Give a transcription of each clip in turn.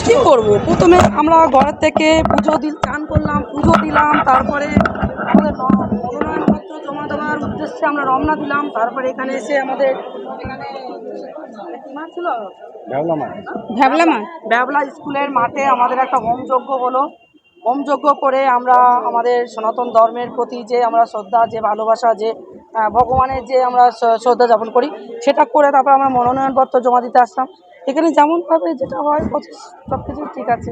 কি করব, প্রথমে আমরা ঘরের থেকে চান করলাম, পুজো দিলাম, তারপরে আমাদের মনোনয়নপত্র জমা দেওয়ার উদ্দেশ্যে আমরা রওনা দিলাম। তারপরে এখানে এসে আমাদের এখানে কি মাঠ ছিল, ভ্যাবলা স্কুলের মাঠে আমাদের একটা হোমযজ্ঞ হলো। হোমযজ্ঞ করে আমরা আমাদের সনাতন ধর্মের প্রতি যে আমরা শ্রদ্ধা, যে ভালোবাসা, যে ভগবানের যে আমরা শ্রদ্ধা যাপন করি, সেটা করে তারপর আমরা মনোনয়নপত্র জমা দিতে আসলাম। এখানে যেমনভাবে যেটা হয় সব কিছু ঠিক আছে।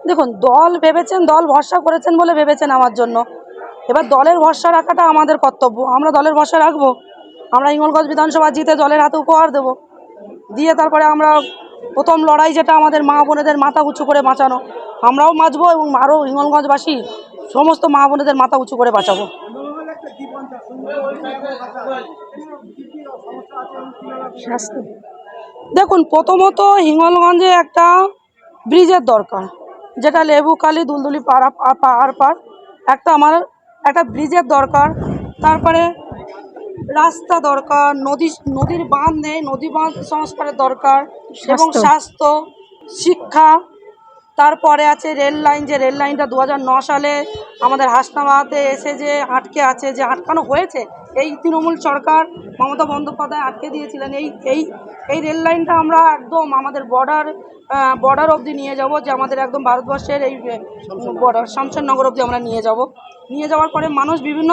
দেখুন, দল ভেবেছেন, দল ভরসা করেছেন বলে ভেবেছেন আমার জন্য। এবার দলের ভরসা রাখাটা আমাদের কর্তব্য, আমরা দলের ভরসা রাখবো। আমরা হিঙ্গলগঞ্জ বিধানসভা জিতে দলের হাতে উপহার দেব, দিয়ে তারপরে আমরা প্রথম লড়াই যেটা আমাদের মা বোনেদের মাথা উঁচু করে বাঁচানো, আমরাও বাঁচবো এবং আরও হিঙ্গলগঞ্জবাসী সমস্ত মা বোনেদের মাথা উঁচু করে বাঁচাবো। দেখুন, প্রথমত হিঙ্গলগঞ্জে একটা ব্রিজের দরকার, যেটা লেবুখালী দুলদুলি পাহাড় পার একটা আমার একটা ব্রিজের দরকার। তারপরে রাস্তা দরকার, নদীর বাঁধ নেই, নদী বাঁধ সংস্কারের দরকার, এবং স্বাস্থ্য, শিক্ষা। তারপরে আছে রেল লাইন, যে রেল লাইনটা 2009 সালে আমাদের হাসনাবাদে এসে যে আটকে আছে, যে আটকানো হয়েছে, এই তৃণমূল সরকার মমতা বন্দ্যোপাধ্যায় আটকে দিয়েছিলেন। এই রেল লাইনটা আমরা একদম আমাদের বর্ডার অবধি নিয়ে যাব, যে আমাদের একদম ভারতবর্ষের এই বর্ডার শামশেরনগর অবধি আমরা নিয়ে যাওয়ার পরে মানুষ বিভিন্ন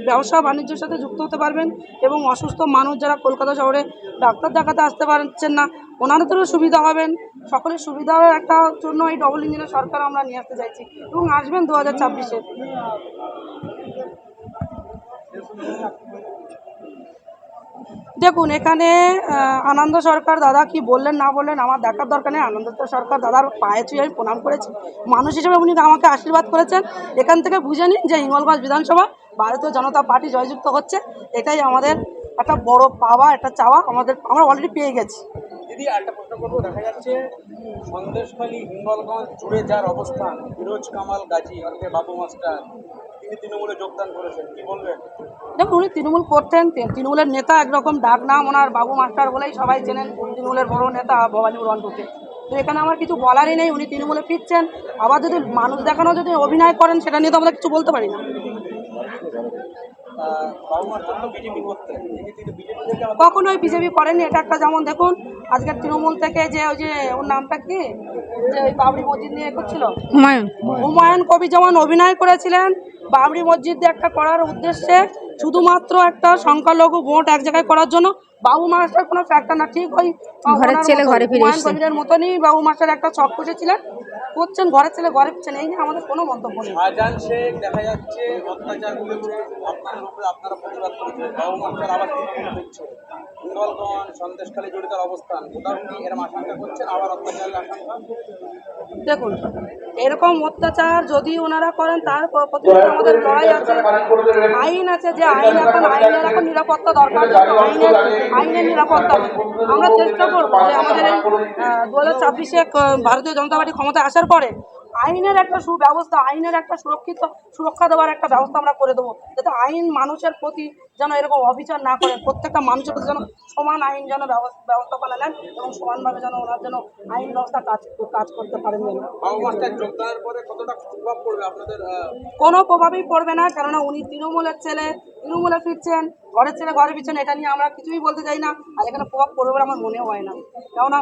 ব্যবসা বাণিজ্যের সাথে যুক্ত হতে পারবেন, এবং অসুস্থ মানুষ যারা কলকাতা শহরে ডাক্তার দেখাতে আসতে পারছেন না, ওনাদেরও সুবিধা হবেন। সকলের সুবিধার একটা জন্য এই ডবল ইঞ্জিনের সরকার আমরা নিয়ে আসতে চাইছি, এবং আসবেন 2024-এ। দেখুন, এখানে আনন্দ সরকার দাদা কি বললেন না বললেন আমার দেখার দরকার নেই। আনন্দ সরকার দাদার পায়ে ছুঁয়ে আমি প্রণাম করেছি, মানুষ হিসেবে উনি আমাকে আশীর্বাদ করেছেন। এখান থেকে বুঝে নিন যে হিঙ্গলগঞ্জ বিধানসভা ভারতীয় জনতা পার্টি জয়যুক্ত হচ্ছে। এটাই আমাদের একটা বড় পাওয়া, একটা চাওয়া, আমরা অলরেডি পেয়ে গেছি। দিদি, একটা প্রশ্ন করবো। দেখা যাচ্ছে সন্দেশখালী হিঙ্গলগঞ্জ জুড়ে যার অবস্থান, ফিরোজ কামাল গাজী অর্থে বাবু মাস্টার, তিনি তৃণমূলে যোগদান করেছেন, কি বলবেন? দেখুন, উনি তৃণমূল করতেন, তৃণমূলের নেতা, একরকম ডাক নাম ওনার বাবু মাস্টার বলেই সবাই চেনেন, তৃণমূলের বড় নেতা ভবানীপুর অঞ্চলে। তো এখানে আমার কিছু বলারই নেই, উনি তৃণমূলে ফিরছেন। আবার যদি মানুষ দেখানো যদি অভিনয় করেন, সেটা নিয়ে তো আমরা কিছু বলতে পারি না। কখনোই বিজেপি করেনি, এটা একটা। যেমন দেখুন, আজকের তৃণমূল থেকে যে ওই যে ওর নামটা কি, যে ওই বাবরি মসজিদ নিয়ে করছিল, হুমায়ুন কবির যেমন অভিনয় করেছিলেন বাবরি মসজিদ একটা করার উদ্দেশ্যে, শুধুমাত্র একটা সংখ্যালঘু ভোট এক জায়গায় করার জন্য, বাবু মাস্টার কোনো ফ্যাক্টর না। ঠিক ওই হুমায়ুন কবিরের মতনই বাবু মাস্টার একটা ছক কষেছিলেন, করছেন ঘরের ছেলে ঘরে ফিরছেন, এই নিয়ে আমাদের কোনো মন্তব্য নেই। শাহজাহান শেখ দেখা যাচ্ছে অত্যাচার করেছে, আপনাদের উপরে আপনারা প্রতিবাদ করেছেন, বাবু মাস্টার আবার দিচ্ছে, হিঙ্গলগঞ্জ সন্দেশখালী জড়িত অবস্থান, কোথাও কি এরকম আশঙ্কা করছেন আবার অত্যাচারের আশঙ্কা? দেখুন, এরকম অত্যাচার যদি ওনারা করেন, তার প্রতি আমাদের লড়াই আছে, আইন আছে, যে আইনের এখন নিরাপত্তা দরকার, আইনের নিরাপত্তা। আমরা চেষ্টা করবো যে আমাদের এই 2024-এ ভারতীয় জনতা পার্টি ক্ষমতায় আসার পরে আইনের একটা সুব্যবস্থা, আইনের একটা সুরক্ষা দেওয়ার একটা ব্যবস্থা আমরা করে দেবো, যাতে আইন মানুষের প্রতি যেন এরকম অবিচার না করেন, প্রত্যেকটা মানুষের প্রতি যেন সমান আইন যেন ব্যবস্থাপনা নেন, এবং সমানভাবে যেন ওনার যেন আইন ব্যবস্থা কাজ করতে পারেন। কোনো প্রভাবই পড়বে না, কেননা উনি তৃণমূলের ছেলে, তৃণমূলে ফিরছেন, ঘরের ছেলে ঘরে ফিরছেন, এটা নিয়ে আমরা কিছুই বলতে চাই না। আর এখানে প্রভাব পড়বে বলে আমার মনেও হয় না, কেননা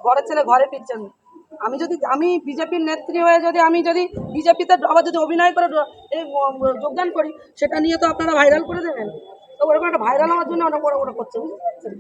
ঘরের ছেলে ঘরে ফিরছেন। আমি বিজেপির নেত্রী হয়ে আমি যদি বিজেপিতে আবার যদি অভিনয় করে যোগদান করি, সেটা নিয়ে তো আপনারা ভাইরাল করে দেবেন। তো ওরকম একটা ভাইরাল হওয়ার জন্য ওটা করছে, বুঝতে পারছেন।